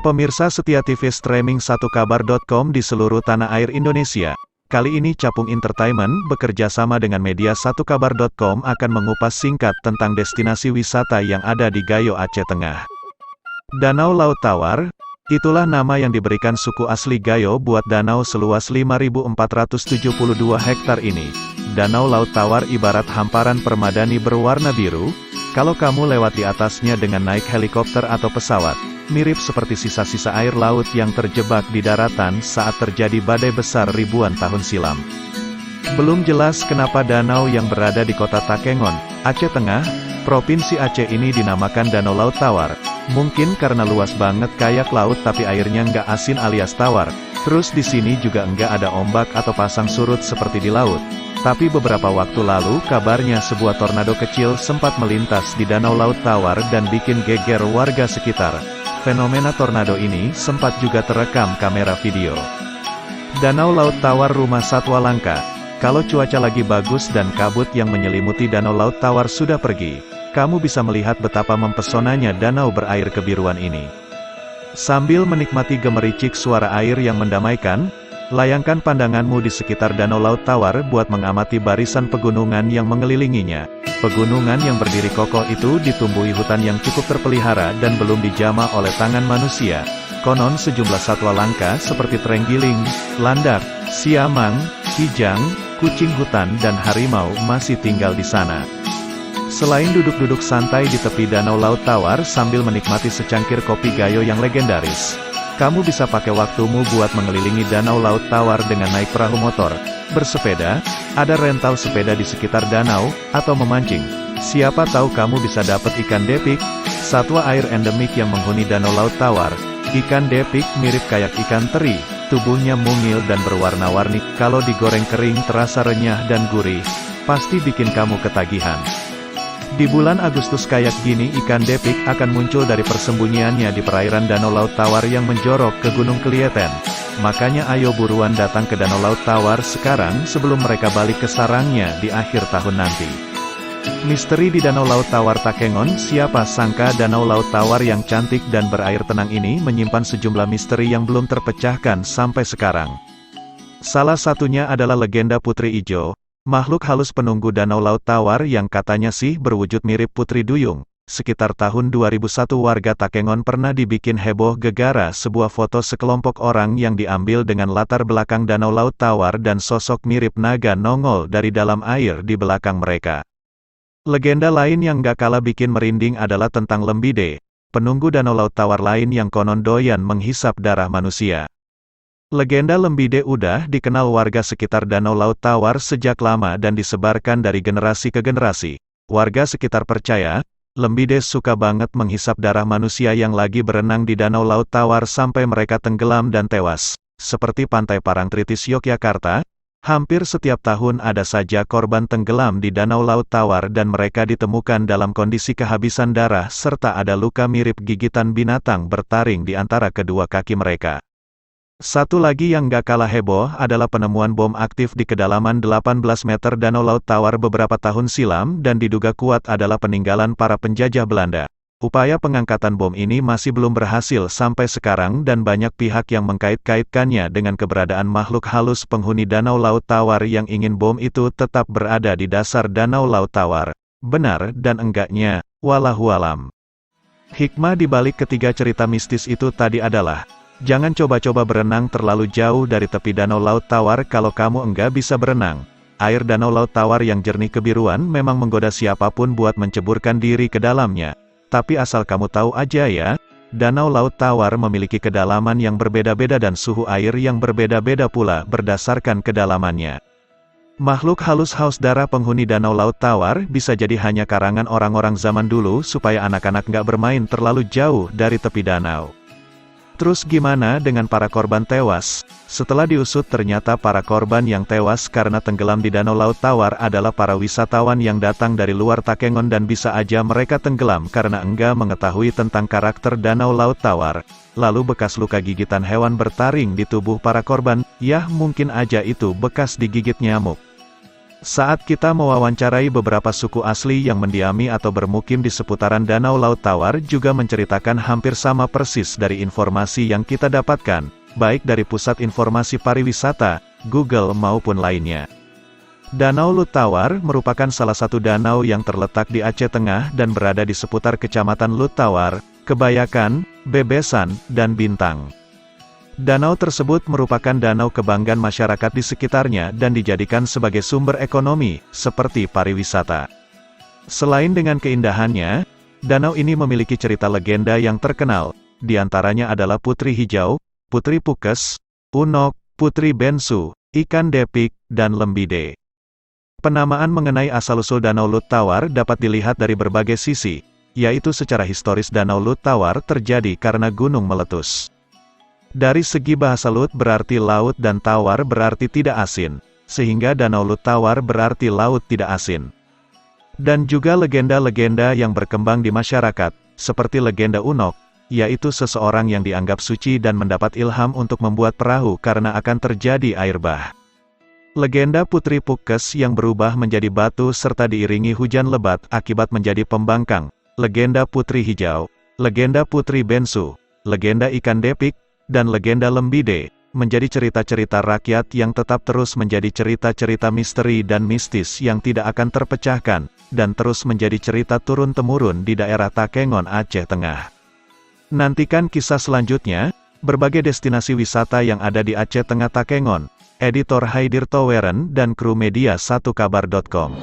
Pemirsa setia TV streaming satukabar.com di seluruh tanah air Indonesia. Kali ini Capung Entertainment bekerja sama dengan media satukabar.com akan mengupas singkat tentang destinasi wisata yang ada di Gayo, Aceh Tengah. Danau Laut Tawar, itulah nama yang diberikan suku asli Gayo buat danau seluas 5.472 hektar ini. Danau Laut Tawar ibarat hamparan permadani berwarna biru. Kalau kamu lewat di atasnya dengan naik helikopter atau pesawat, mirip seperti sisa-sisa air laut yang terjebak di daratan saat terjadi badai besar ribuan tahun silam. Belum jelas kenapa danau yang berada di kota Takengon, Aceh Tengah, Provinsi Aceh ini dinamakan Danau Laut Tawar. Mungkin karena luas banget kayak laut tapi airnya nggak asin alias tawar. Terus di sini juga nggak ada ombak atau pasang surut seperti di laut. Tapi beberapa waktu lalu kabarnya sebuah tornado kecil sempat melintas di Danau Laut Tawar dan bikin geger warga sekitar. Fenomena tornado ini sempat juga terekam kamera video. Danau Laut Tawar rumah satwa langka. Kalau cuaca lagi bagus dan kabut yang menyelimuti Danau Laut Tawar sudah pergi, kamu bisa melihat betapa mempesonanya danau berair kebiruan ini. Sambil menikmati gemericik suara air yang mendamaikan, layangkan pandanganmu di sekitar Danau Laut Tawar buat mengamati barisan pegunungan yang mengelilinginya. Pegunungan yang berdiri kokoh itu ditumbuhi hutan yang cukup terpelihara dan belum dijamah oleh tangan manusia. Konon sejumlah satwa langka seperti terenggiling, landak, siamang, kijang, kucing hutan dan harimau masih tinggal di sana. Selain duduk-duduk santai di tepi Danau Laut Tawar sambil menikmati secangkir kopi Gayo yang legendaris, kamu bisa pakai waktumu buat mengelilingi Danau Laut Tawar dengan naik perahu motor, bersepeda, ada rental sepeda di sekitar danau, atau memancing. Siapa tahu kamu bisa dapat ikan depik, satwa air endemik yang menghuni Danau Laut Tawar. Ikan depik mirip kayak ikan teri, tubuhnya mungil dan berwarna-warni, kalau digoreng kering terasa renyah dan gurih, pasti bikin kamu ketagihan. Di bulan Agustus kayak gini ikan depik akan muncul dari persembunyiannya di perairan Danau Laut Tawar yang menjorok ke Gunung Klieten. Makanya ayo buruan datang ke Danau Laut Tawar sekarang sebelum mereka balik ke sarangnya di akhir tahun nanti. Misteri di Danau Laut Tawar Takengon, siapa sangka Danau Laut Tawar yang cantik dan berair tenang ini menyimpan sejumlah misteri yang belum terpecahkan sampai sekarang. Salah satunya adalah legenda Putri Ijo. Makhluk halus penunggu Danau Laut Tawar yang katanya sih berwujud mirip Putri Duyung. Sekitar tahun 2001 warga Takengon pernah dibikin heboh gegara sebuah foto sekelompok orang yang diambil dengan latar belakang Danau Laut Tawar dan sosok mirip naga nongol dari dalam air di belakang mereka. Legenda lain yang gak kalah bikin merinding adalah tentang Lembide, penunggu Danau Laut Tawar lain yang konon doyan menghisap darah manusia. Legenda Lembide udah dikenal warga sekitar Danau Laut Tawar sejak lama dan disebarkan dari generasi ke generasi. Warga sekitar percaya, Lembide suka banget menghisap darah manusia yang lagi berenang di Danau Laut Tawar sampai mereka tenggelam dan tewas. Seperti Pantai Parangtritis Yogyakarta, hampir setiap tahun ada saja korban tenggelam di Danau Laut Tawar dan mereka ditemukan dalam kondisi kehabisan darah serta ada luka mirip gigitan binatang bertaring di antara kedua kaki mereka. Satu lagi yang gak kalah heboh adalah penemuan bom aktif di kedalaman 18 meter Danau Laut Tawar beberapa tahun silam dan diduga kuat adalah peninggalan para penjajah Belanda. Upaya pengangkatan bom ini masih belum berhasil sampai sekarang dan banyak pihak yang mengkait-kaitkannya dengan keberadaan makhluk halus penghuni Danau Laut Tawar yang ingin bom itu tetap berada di dasar Danau Laut Tawar. Benar dan enggaknya, wallahualam. Hikmah di balik ketiga cerita mistis itu tadi adalah, jangan coba-coba berenang terlalu jauh dari tepi Danau Laut Tawar kalau kamu enggak bisa berenang. Air Danau Laut Tawar yang jernih kebiruan memang menggoda siapapun buat menceburkan diri ke dalamnya. Tapi asal kamu tahu aja ya, Danau Laut Tawar memiliki kedalaman yang berbeda-beda dan suhu air yang berbeda-beda pula berdasarkan kedalamannya. Makhluk halus haus darah penghuni Danau Laut Tawar bisa jadi hanya karangan orang-orang zaman dulu supaya anak-anak nggak bermain terlalu jauh dari tepi danau. Terus gimana dengan para korban tewas? Setelah diusut ternyata para korban yang tewas karena tenggelam di Danau Laut Tawar adalah para wisatawan yang datang dari luar Takengon dan bisa aja mereka tenggelam karena enggak mengetahui tentang karakter Danau Laut Tawar. Lalu bekas luka gigitan hewan bertaring di tubuh para korban, yah mungkin aja itu bekas digigit nyamuk. Saat kita mewawancarai beberapa suku asli yang mendiami atau bermukim di seputaran Danau Laut Tawar juga menceritakan hampir sama persis dari informasi yang kita dapatkan, baik dari Pusat Informasi Pariwisata, Google maupun lainnya. Danau Lut Tawar merupakan salah satu danau yang terletak di Aceh Tengah dan berada di seputar Kecamatan Lut Tawar, Kebayakan, Bebesan, dan Bintang. Danau tersebut merupakan danau kebanggaan masyarakat di sekitarnya dan dijadikan sebagai sumber ekonomi, seperti pariwisata. Selain dengan keindahannya, danau ini memiliki cerita legenda yang terkenal, di antaranya adalah Putri Hijau, Putri Pukes, Unok, Putri Bensu, Ikan Depik, dan Lembide. Penamaan mengenai asal-usul Danau Lut Tawar dapat dilihat dari berbagai sisi, yaitu secara historis Danau Lut Tawar terjadi karena gunung meletus. Dari segi bahasa Lut berarti laut dan Tawar berarti tidak asin, sehingga Danau Lut Tawar berarti laut tidak asin. Dan juga legenda-legenda yang berkembang di masyarakat, seperti legenda Unok, yaitu seseorang yang dianggap suci dan mendapat ilham untuk membuat perahu karena akan terjadi air bah. Legenda Putri Pukes yang berubah menjadi batu serta diiringi hujan lebat akibat menjadi pembangkang, legenda Putri Hijau, legenda Putri Bensu, legenda Ikan Depik, dan legenda Lembide, menjadi cerita-cerita rakyat yang tetap terus menjadi cerita-cerita misteri dan mistis yang tidak akan terpecahkan, dan terus menjadi cerita turun-temurun di daerah Takengon, Aceh Tengah. Nantikan kisah selanjutnya, berbagai destinasi wisata yang ada di Aceh Tengah Takengon. Editor Haidir Toweren dan kru media 1kabar.com.